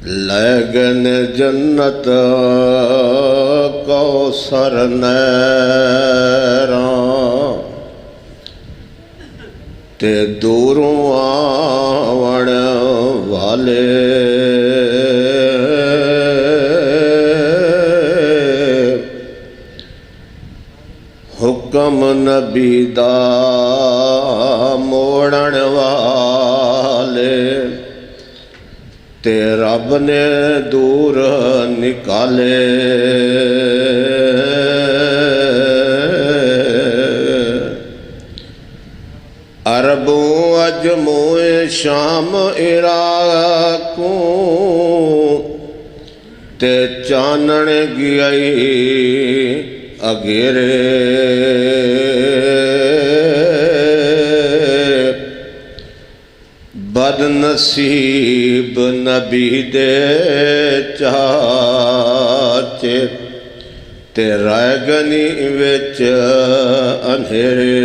لگن جنت کوثر نیراں تے دوروں آوڑ والے حکم نبی دا موڑن والے تے رب نے دور نکالے عربوں عجموں شام عراقوں تے چانن گئی اگیرے بد نصیب نبی دے چاچے تے رہ گنی وچ اندھیرے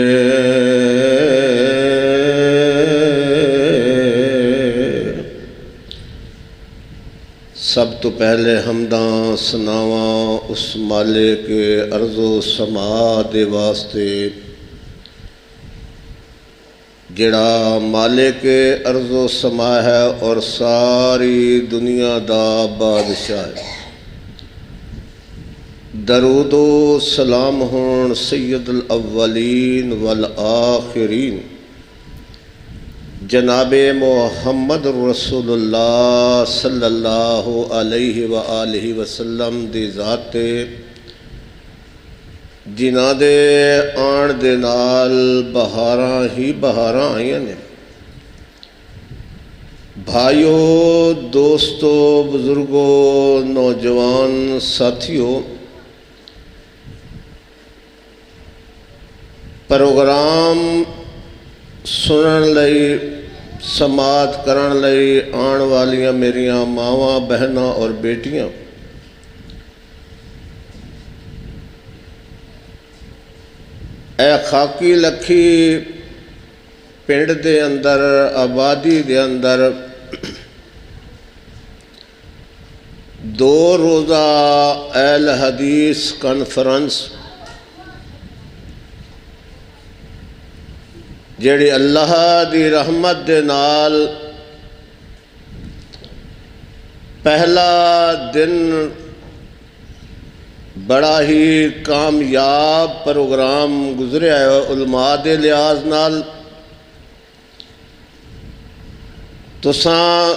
سب تو پہلے حمداں سناواں اس مالک ارض و سما دے واسطے جڑا مالک ارض و سما ہے اور ساری دنیا دا بادشاہ ہے۔ درود و سلام ہون سید الاولین والآخرین جناب محمد رسول اللہ صلی اللہ علیہ وآلہ وسلم دی ذات جنہاں دے آن دے نال بہاراں ہی بہاراں آئیاں نے۔ بھائیو، دوستو، بزرگو، نوجوان ساتھیو، پروگرام سنن لئی سماعت کرن لئی آن والیاں میریاں ماواں بہناں اور بیٹیاں، اے خاکی لکھی پنڈ دے اندر آبادی دے اندر دو روزہ اہل حدیث کانفرنس جیڑی اللہ دی رحمت دے نال پہلا دن بڑا ہی کامیاب پروگرام گزریا ہے علماء دے لحاظ نال، تساں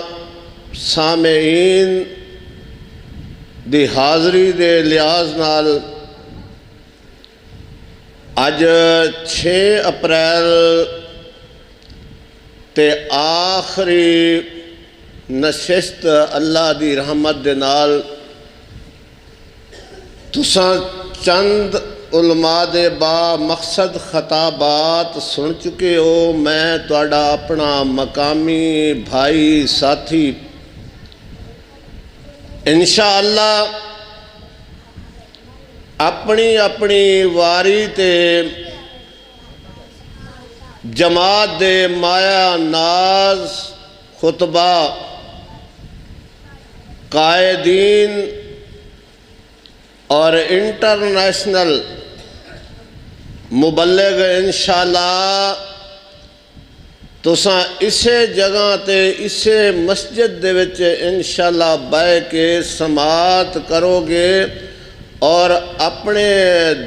سامعین دی حاضری دے لحاظ نال اج 6 اپریل تے آخری نشست اللہ دی رحمت دے نال تساں چند علماء دے با مقصد خطابات سن چکے ہو۔ میں تہاڈا اپنا مقامی بھائی ساتھی انشاءاللہ اپنی اپنی واری تے جماعت دے مایا ناز خطبہ قائدین اور انٹرنیشنل مبلغ انشاءاللہ تساں اسے جگہ تے اسے مسجد دے وچ انشاءاللہ بہ کے سماعت کرو گے اور اپنے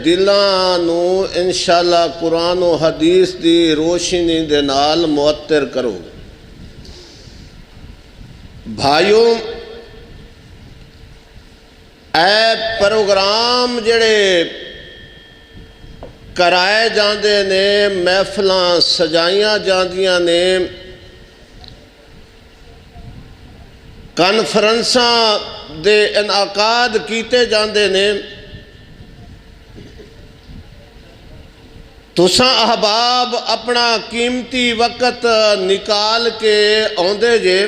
دلاں نو انشاءاللہ قرآن و حدیث دی روشنی دے نال معطر کرو۔ بھائیوں، اے پروگرام جڑے کرائے جاندے نے، محفلاں سجائیاں جاندیاں نے، کانفرنساں دے انعقاد کیتے جاندے نے، تساں احباب اپنا قیمتی وقت نکال کے آندے جے۔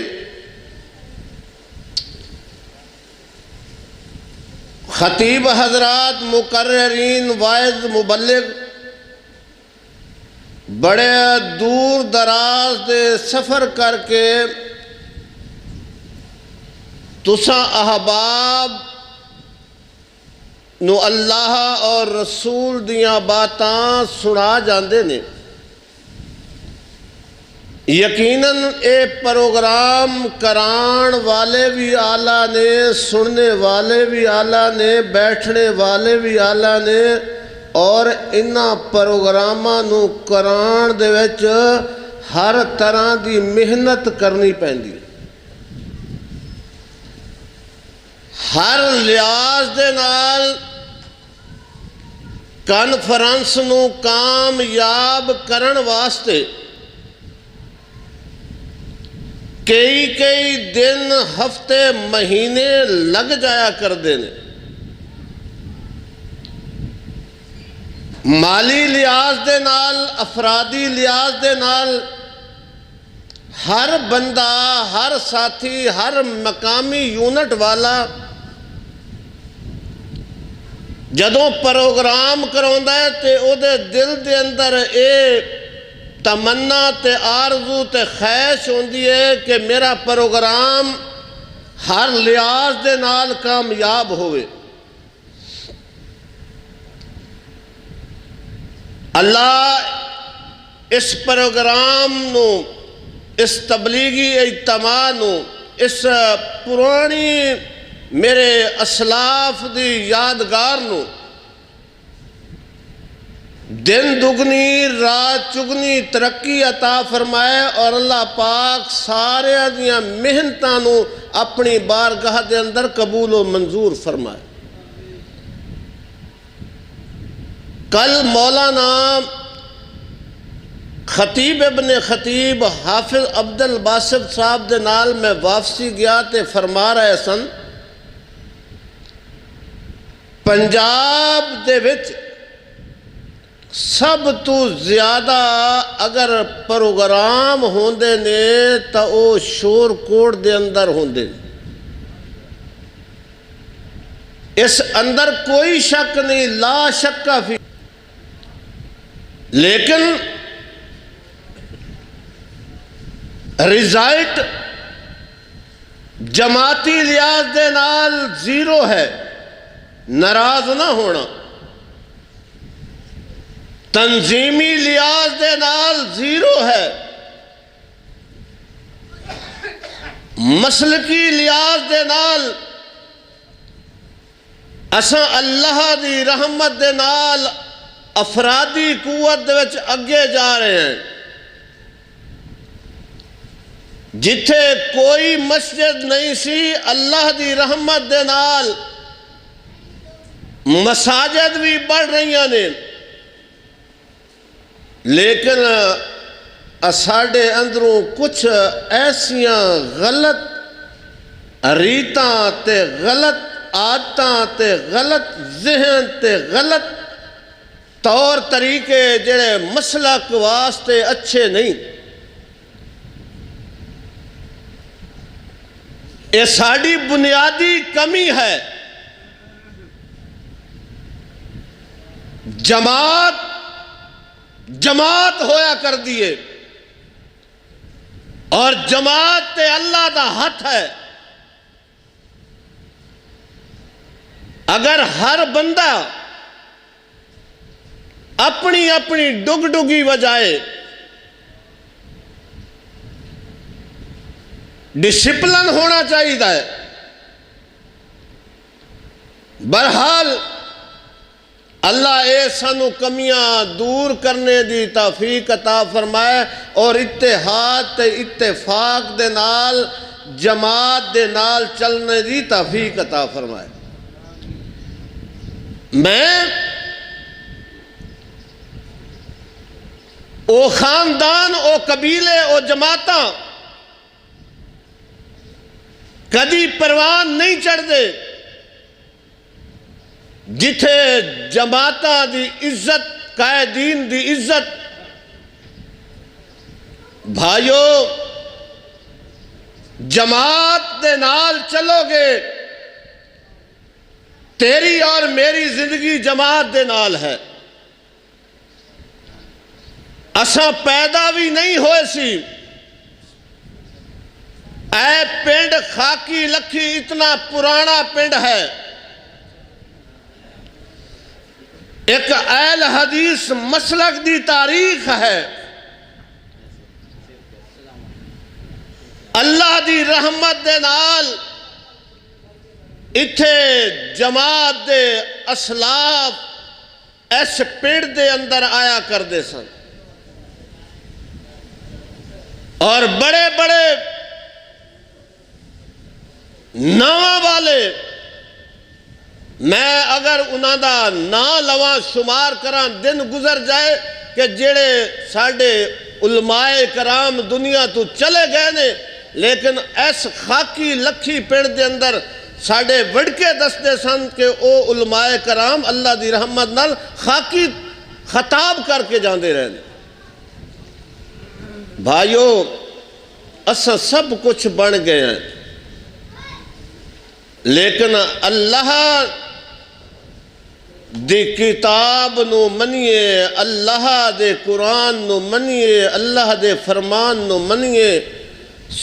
خطیب حضرات، مقررین، واعظ، مبلغ بڑے دور دراز دے سفر کر کے تساں احباب نو اللہ اور رسول دیاں باتاں سنا جاندے نے، یقیناً اے پروگرام کران والے بھی آلہ نے، سننے والے بھی آلہ نے، بیٹھنے والے بھی آلہ نے، اور انہاں پروگراماں نو کران دے وچ ہر طرح دی محنت کرنی پیندی، ہر لحاظ دے نال کانفرنس نو کامیاب کرن واسطے کئی دن، ہفتے، مہینے لگ جایا کر دینے۔ مالی لحاظ دے نال، افرادی لحاظ دے نال، ہر بندہ، ہر ساتھی، ہر مقامی یونٹ والا جدوں پروگرام کراؤندا ہے تے او دے دل دے اندر اے تمنا تے آرزو تے خواہش ہوندی ہے کہ میرا پروگرام ہر لحاظ دے نال کامیاب ہوئے۔ اللہ اس پروگرام نو، اس تبلیغی اجتماع نو، اس پرانی میرے اسلاف دی یادگار نو دن دگنی رات چگنی ترقی عطا فرمائے، اور اللہ پاک سارے دیاں محنتاں نو اپنی بارگاہ دے اندر قبول و منظور فرمائے۔ کل مولانا خطیب ابن خطیب حافظ عبد الباسط صاحب دے نال میں واپسی گیا تے فرما رہے سن، پنجاب دے وچ سب تو زیادہ اگر پروگرام ہوندے نے تا او شور کوٹ دے اندر ہوندے، اس اندر کوئی شک نہیں، لا شک فی، لیکن رزلٹ جماعتی لحاظ دے نال زیرو ہے، ناراض نہ ہونا، تنظیمی لحاظ دے نال زیرو ہے، مسلکی لحاظ دے نال اساں اللہ دی رحمت دے نال افرادی قوت دے وچ اگے جا رہے ہیں۔ جتھے کوئی مسجد نہیں سی، اللہ دی رحمت دے نال مساجد بھی بڑھ رہی ہیں، لیکن ساڈے اندروں کچھ ایسیاں غلط ریتاں تے غلط عادتاں تے غلط ذہن تے غلط طور طریقے جڑے مسلک واسطے اچھے نہیں، یہ ساڑی بنیادی کمی ہے۔ جماعت ہویا کر دیے، اور جماعت تے اللہ دا ہاتھ ہے۔ اگر ہر بندہ اپنی اپنی ڈگ ڈگی بجائے ڈسپلن ہونا چاہیے، بہرحال اللہ اے سانو کمیاں دور کرنے دی توفیق عطا فرمائے، اور اتحاد تے اتفاق دے نال جماعت دے نال چلنے دی توفیق عطا فرمائے۔ میں او خاندان، او قبیلے، او جماعتاں کدی پروان نہیں چڑھ دے جتھے جماعتاں دی عزت، قائدین دی عزت۔ بھائیو، جماعت دے نال چلو گے، تیری اور میری زندگی جماعت دے نال ہے۔ اساں پیدا بھی نہیں ہوئے سی، اے پنڈ خاکی لکھی اتنا پرانا پنڈ ہے، ایک اہل حدیث مسلک دی تاریخ ہے، اللہ دی رحمت دے نال اتھے جماعت دے اسلاف اس پنڈ دے اندر آیا کر دے سن، اور بڑے بڑے نام والے، میں اگر انہاں دا نام لواں شمار کران دن گزر جائے کہ جڑے ساڑھے علماء کرام دنیا تو چلے گئے نے، لیکن اس خاکی لکھی پنڈ دے اندر ساڑھے وڑکے دستے سن کہ او علماء کرام اللہ دی رحمت نال خاکی خطاب کر کے جاندے رہنے۔ بھائیو اساں سب کچھ بن گئے ہیں، لیکن اللہ دی کتاب نو منیے، اللہ دے قرآن نو منیے، اللہ دے فرمان نو منیے،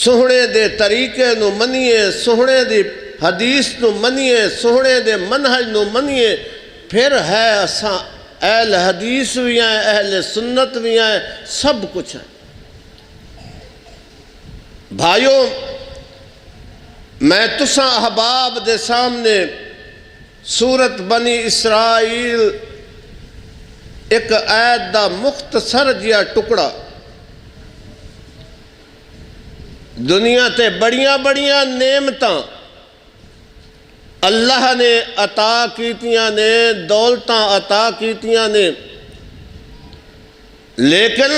سوہنے دے طریقے نو منیے، سوہنے دی حدیث نو منیے، سوہنے دے منہج نو منیے، پھر ہے اساں اہل حدیث بھی ہیں، اہل سنت بھی ہیں، سب کچھ ہے۔ بھائیو میں تساں احباب دے سامنے سورت بنی اسرائیل ایک آیت دا مختصر جیا ٹکڑا، دنیا تے بڑیاں بڑیاں نعمتاں اللہ نے عطا کیتیاں نے، دولتاں عطا کیتیاں نے، لیکن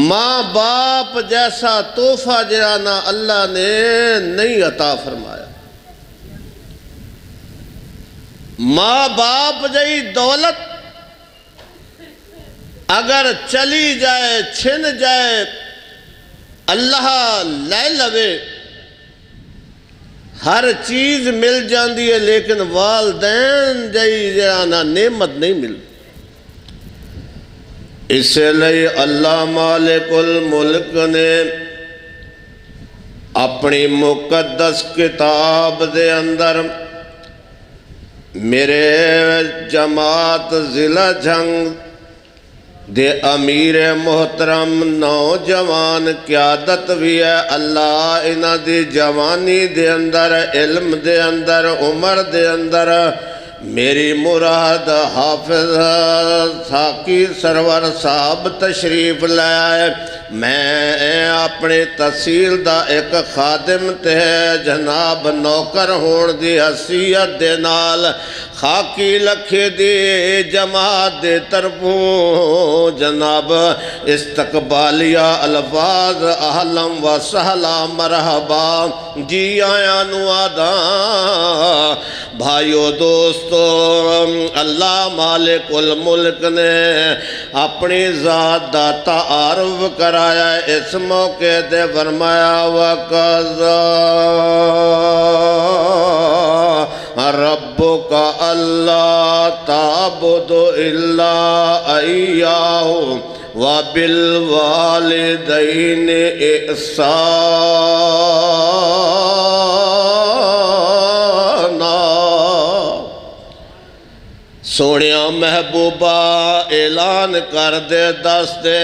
ماں باپ جیسا تحفہ جرانا اللہ نے نہیں عطا فرمایا۔ ماں باپ جئی دولت اگر چلی جائے، چھن جائے، اللہ لے لوے، ہر چیز مل جاندی ہے، لیکن والدین جئی جرانا نعمت نہیں ملتی۔ اس لئے اللہ مالک الملک نے اپنی مقدس کتاب دے اندر میرے جماعت ضلع جھنگ دے امیر محترم نوجوان قیادت بھی ہے، اللہ انہ دی جوانی دے اندر، علم دے اندر، عمر دے اندر میری مراد حافظ ساقی سرور صاحب تشریف لے آئے۔ میں اپنے تحصیل دا ایک خادم تے جناب نوکر ہون دی حیثیت دے نال خاکی لکھے دی جماعت دے طرفوں جناب استقبالیہ الفاظ اہلم و سہلا مرحبا جی آیا نو آداں۔ بھائیو دوستو، اللہ مالک الملک نے اپنی ذات دا تعارف کرایا، اس موقع دے فرمایا وَقَضَى رَبُّكَ أَلَّا تَعْبُدُوا إِلَّا إِيَّاهُ وَبِالْوَالِدَيْنِ إِحْسَانًا۔ سونیا محبوبہ اعلان کر دے، دس دے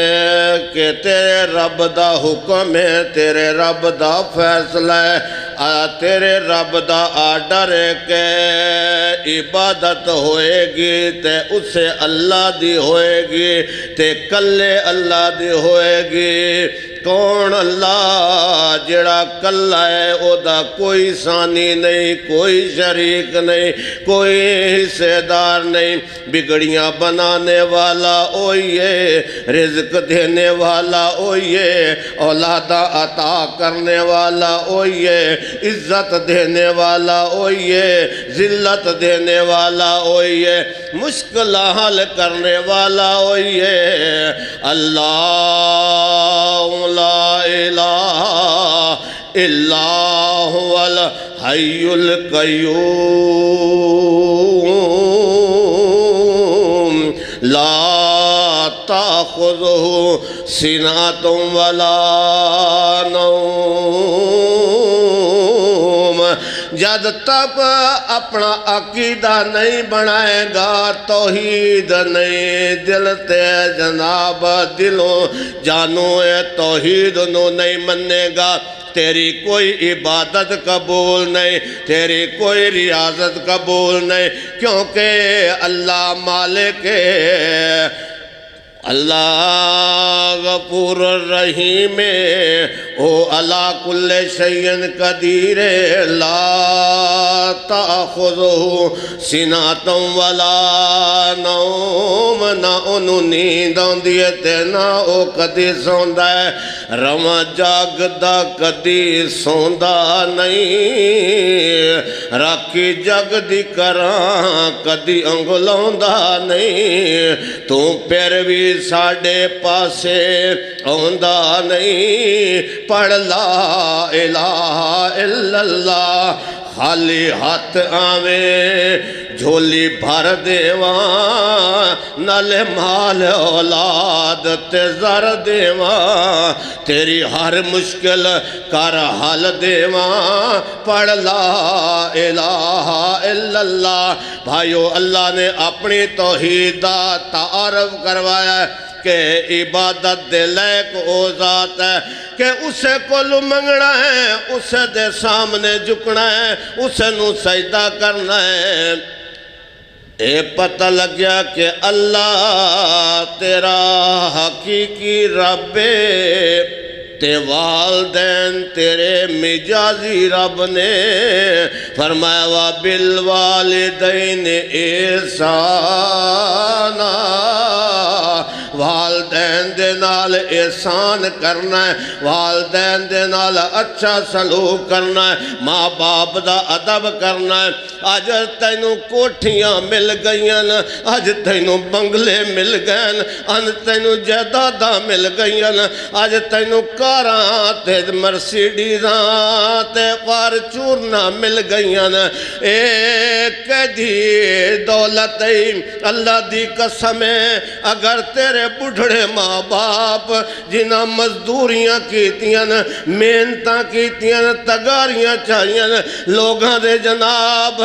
کہ تیرے رب دا حکم ہے، تیرے رب دا فیصلہ ہے، تیرے رب دا آرڈر ہے کہ عبادت ہوئے گی تے اسے اللہ دی ہوئے گی، تے کلے اللہ دی ہوئے گی۔ کون اللہ جڑا کلہ ہے، او دا کوئی ثانی نہیں، کوئی شریک نہیں، کوئی حصے دار نہیں، بگڑیاں بنانے والا اوہی ہے، رزق دینے والا اوہی ہے، اولادہ عطا کرنے والا اوہی ہے، عزت دینے والا اوہی ہے، ذلت دینے والا اوہی ہے، مشکل حل کرنے والا اوہی ہے۔ اللہ لا الہ الا هو الحی القیوم لا تأخذه سِنَاتٌ وَلَا نَوْمٌ جد تک اپنا عقیدہ نہیں بنائے گا، توحید نہیں دل تے جناب دلوں جانوں توحید نو نہیں منے گا، تیری کوئی عبادت قبول نہیں، تیری کوئی ریاضت قبول نہیں، کیونکہ اللہ مالک ہے، اللہ غفور الرحیم او علی کل شیء قدیر لا تأخذہ سنۃ ولا نوم، نہ انہوں نیند آندی ہے تے نہ او کدی سوندا ہے، رواں جاگدا کدی سوندا نہیں، راکھی جگ دی کراں کدی انگلوندا نہیں، تو پھر بھی ساڑے پاسے آندا نہیں، پڑھ لا الہ الا اللہ، خالی ہاتھ آویں جھولی بھر دیواں، نالے مال اولاد تے زر دیواں، تیری ہر مشکل کر حل دیواں، پڑھ لا الہ الا اللہ۔ بھائیو، اللہ نے اپنی توحید دا تعارف کروایا ہے کہ عبادت دے لائق او ذات ہے کہ اسے کول منگنا ہے، اسے دے سامنے جھکنا ہے، اسے نو سجدہ کرنا ہے۔ اے پتہ لگ گیا کہ اللہ تیرا حقیقی رب ہے، تے والدین تیرے مجازی رب نے فرمایا وَبِالْوَالِدَيْنِ احسانا، والدین دے نال احسان کرنا ہے، والدین دے نال اچھا سلوک کرنا ہے، ماں باپ دا ادب کرنا ہے۔ آج تینوں کوٹھیاں مل گئیاں، آج تینوں بنگلے مل گئے، آج تینوں جائیداداں مل گئیاں، آج تینوں کاراں تے مرسیڈیزاں تے فارچوناں مل گئیاں، ایک دی دولت اللہ دی قسم ہے، اگر تیرے بڑھڑے ماں باپ جنہاں مزدوریاں کیتیاں، محنتاں کیتیاں، تگاریاں چاہیاں، لوگاں دے جناب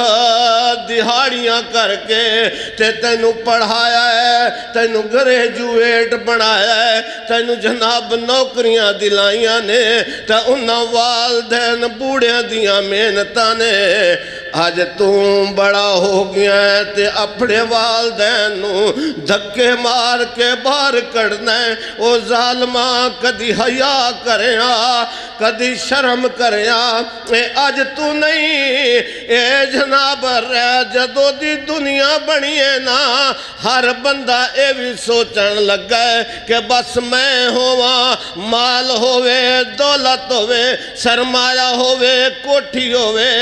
دہاڑیاں کر کے تے تینوں پڑھایا ہے، تینوں گریجویٹ بنایا ہے، تینوں جناب نوکریاں دلائیاں نے، تے انہاں والدین بوڑھیاں دیاں محنتاں نے، آج تم بڑا ہو گیا ہے تے اپنے والدین نو دھکے مار کے باہر کڑنا ہے۔ او ظالماں کدی حیا کریاں، کدی شرم کریاں، اے آج تو نہیں، اے جناب رہ جدو دی دنیا بنی ہے نا، ہر بندہ اے بھی سوچن لگا ہے کہ بس میں ہوا، مال ہوئے، دولت ہوئے، سرمایہ ہوئے، کوٹھی ہوئے،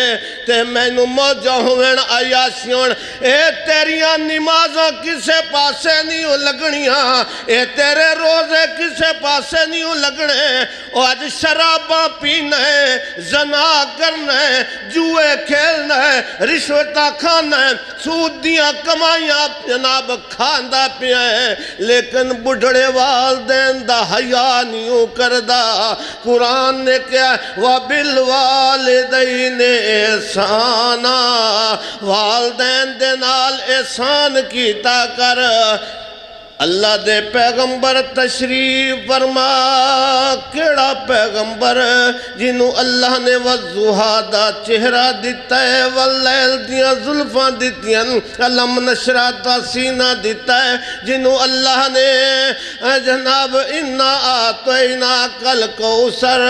تے میں نو موجہ ہوئے عیاشیوں، اے تیریاں نمازاں کسے پاسے نہیں ہو لگنیاں، اے تیرے روزے کسے پاسے نہیں ہو لگنے، او آج شراباں پینا ہے، زنا کرنا ہے، جوئے کھیلنا ہے، رشوتہ کھانا ہے، سود دیاں کمائیاں جناب کھاندہ پیا ہے، لیکن بڑھڑے والدین دا حیا نہیں ہو کردہ۔ قرآن نے کیا وَبِالْوَالِدَيْنِ احسانا، والدین دے نال احسان کیتا کر۔ اللہ دے پیغمبر تشریف فرما، کیڑا پیغمبر جنہوں اللہ نے وضحا دا چہرہ دیتا ہے، واللیل دیاں زلفاں دیتیاں، علم نشرہ دا سینہ دیتا ہے، جنہوں اللہ نے جناب اِنَّا آتَوْنَا کل کوثر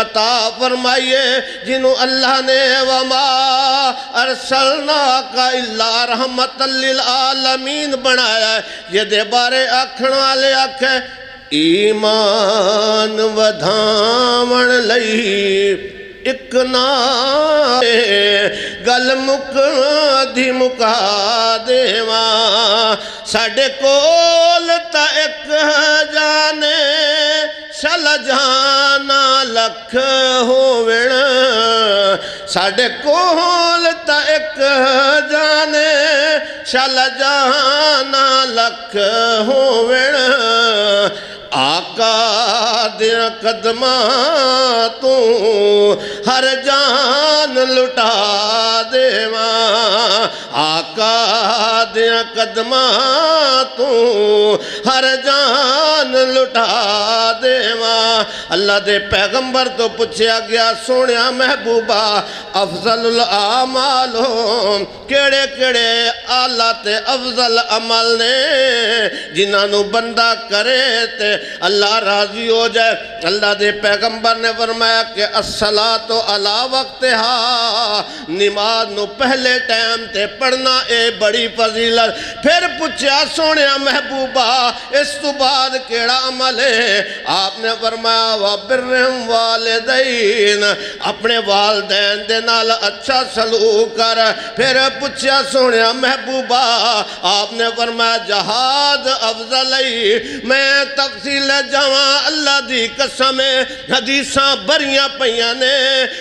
عطا فرمائیے، جنہوں اللہ نے وَمَا أَرْسَلْنَاكَ إِلَّا رَحْمَةً لِلْعَالَمِينَ بنایا ہے۔ یہ دے بارے آکھن والے آکھے ایمان ودھاون لئی ایک نا گل مکدی مکا دیواں، ساڑے کول تا ایک جانے شل جانا لکھ ہووین، ساڑے کول تا ایک جانے شل جانا لکھ ہووین، آقا دیاں قدماں تو ہر جان لٹا دیواں آقا دیاں قدماں تو ہر جان لٹا دیواں اللہ دے پیغمبر تو پوچھیا گیا سونیا محبوبہ افضل الاعمال کیڑے کیڑے آلہ تے افضل عمل نے جنہاں نو بندہ کرے تے اللہ راضی ہو جائے اللہ دے پیغمبر نے فرمایا کہ الصلاۃ علی وقتہا نماز نو پہلے ٹائم تے پڑھنا اے بڑی فضیلت پھر پوچھیا سونیا محبوبہ اس تو بعد کیڑا عمل ہے آپ نے فرمایا وَبِرِّهِمْ وَالِدَيْنَ اپنے والدین دے نال اچھا سلوک کر پھر پوچھیا سونیا محبوبہ آپ نے فرمایا جہاد افضل ہے میں تفصیل جاواں اللہ دی قسم حدیثاں بریاں پیاں نے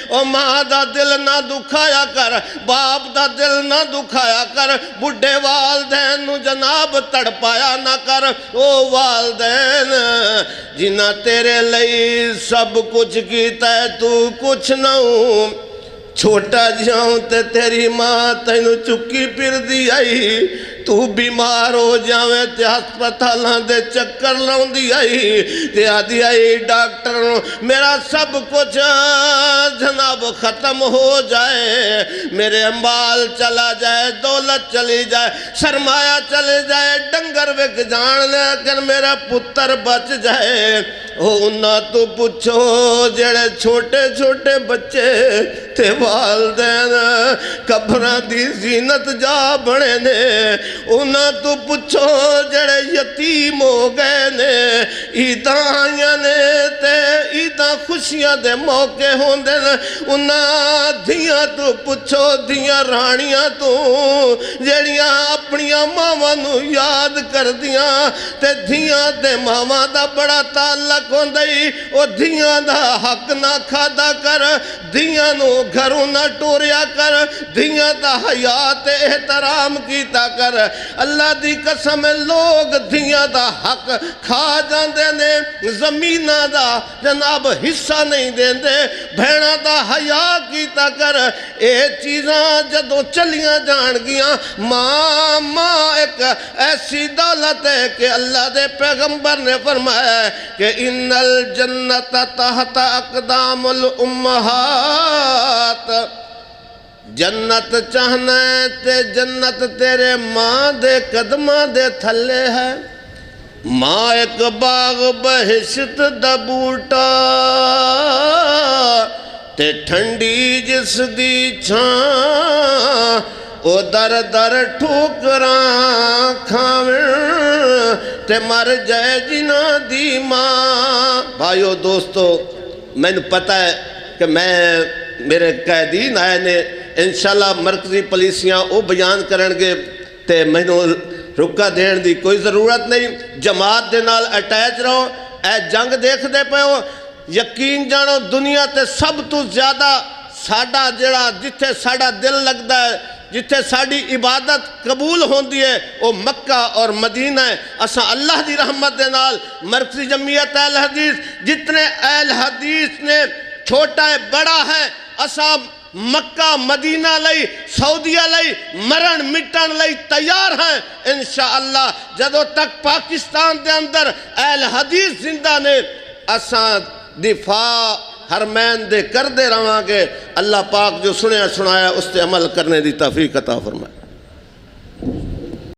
او ماں دا دل نہ دکھایا کر باپ دا دل نہ دکھایا کر بڈھے والدین نو جناب تڑپایا نہ کر او والدین جنہ تیرے لئی سب کچھ کیتا ہے تو کچھ نہ ہوں چھوٹا جاؤں تے تیری ماں تینو چکی پھر دی آئی تو بیمار ہو جاویں تے ہسپتالاں دے چکر لاؤں دی آئی تے آدھی آئی ڈاکٹر میرا سب کچھ جناب ختم ہو جائے میرے امبال چلا جائے دولت چلی جائے سرمایہ چلے جائے ڈنگر وک جان لیکن میرا پتر بچ جائے انہاں تو پوچھو جڑے چھوٹے چھوٹے بچے تے والدین قبراں دی زینت جا بنے نے انہاں تو پوچھو جڑے یتیم ہو گئے نے عیداں آئیاں نے تے عیداں خوشیاں دے موقع ہوندے نے انہاں دھیاں تو پوچھو دھیاں رانیاں تو جڑیاں اپنیاں ماواں نو یاد کر دیاں تے دھیاں تے ماواں دا بڑا تعلق ہوندئی او دھیاں دا حق نہ کھادا کر دھیاں نو گھروں نہ ٹوریا کر دھیاں دا حیات احترام کیتا کر اللہ دی قسم لوگ دھیاں دا حق کھا جاندے نے زمینہ دا جناب حصہ نہیں دیندے بھیڑا دا حیا کیتا کر اے چیزاں جدو چلیاں جان گیاں ماں ایک ایسی دولت ہے کہ اللہ دے پیغمبر نے فرمایا ہے کہ ان الجنت تحت اقدام الامہات جنت چاہنا ہے تے جنت تیرے ماں دے قدمہ دے تھلے ہے ماں ایک باغ بہشت دا بوٹا تے ٹھنڈی جس دی چھاں او در در ٹھوکراں کھاویں تے مر جائے جنہ دی ماں بھائیو دوستو میں نے پتہ ہے کہ میرے قیدین آئے نے انشاءاللہ مرکزی پولیسیاں او بیان کرنگے تے میں نے رکا دین دی کوئی ضرورت نہیں جماعت دے نال اٹیچ رہو اے جنگ دیکھ دے پہ ہو یقین جانو دنیا تے سب تو زیادہ ساڑا جڑا جتھے ساڑا دل لگتا ہے جتھے ساڑی عبادت قبول ہوندی ہے وہ مکہ اور مدینہ ہے اساں اللہ دی رحمت دے نال مرکزی جمعیت اہل حدیث جتنے اہل حدیث نے چھوٹا ہے بڑا ہے اساں مکہ مدینہ لئی سعودیہ لئی مرن مٹن لئی تیار ہیں انشاءاللہ جدو تک پاکستان دے اندر اہل حدیث زندہ نے اساں دفاع حرمین دے کر دے رہاں گے اللہ پاک جو سنیا سنایا اس تے عمل کرنے دی توفیق عطا فرمائے